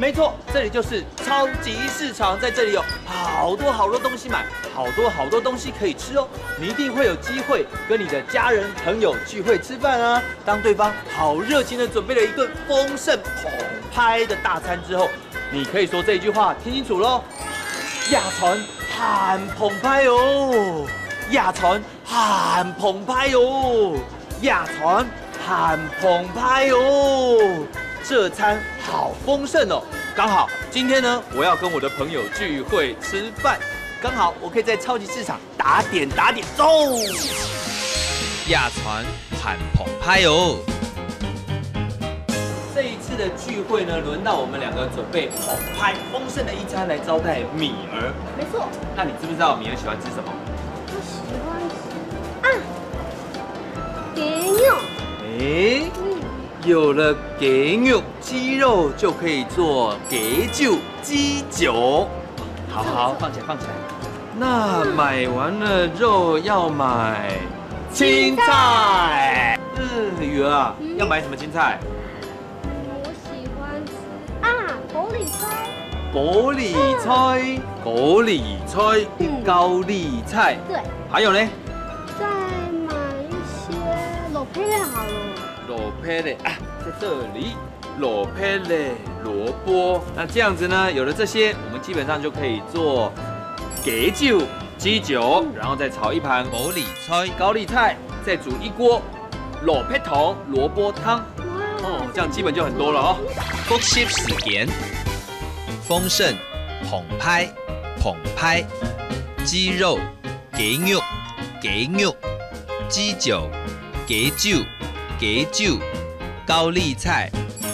没错，这里就是超级市场，在这里有好多东西买，好多东西可以吃哦。你一定会有机会跟你的家人朋友聚会吃饭啊。当对方好热情的准备了一顿丰盛澎湃的大餐之后，你可以说这一句话，听清楚喽。亚船很澎湃哦，亚船很澎湃哦，亚船很澎湃哦。这餐好丰盛哦，刚好今天呢，我要跟我的朋友聚会吃饭，刚好我可以在超级市场打点走。亚船很澎湃哦。这一次的聚会呢，轮到我们两个准备澎湃丰盛的一餐来招待米儿。没错，那你知不知道米儿喜欢吃什么？我喜欢吃鸡肉。有了鸡肉，鸡肉就可以做鸡酒、鸡酒。好，放起来。那买完了肉要买青菜。雨儿啊，要买什么青菜？我喜欢吃高丽菜。高丽菜，高丽菜。对。还有呢？再买一些萝卜好了。萝卜嘞啊，在这里，萝卜嘞，萝卜。那这样子呢，有了这些，我们基本上就可以做鸡酒、鸡酒，然后再炒一盘高丽菜，高丽菜，再煮一锅萝卜汤、萝卜汤。哦，这样基本就很多了哦。复习时間，豐盛、澎湃、雞肉、雞肉、雞酒、雞酒、高麗菜、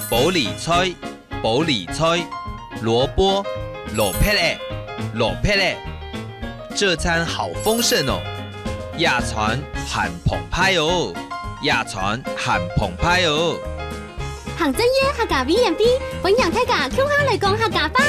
蘿蔔嘞，這餐好豐盛哦，亞船很澎湃哦，行真耶客家 V&B， 本人睇架 Q 下嚟講客家吧。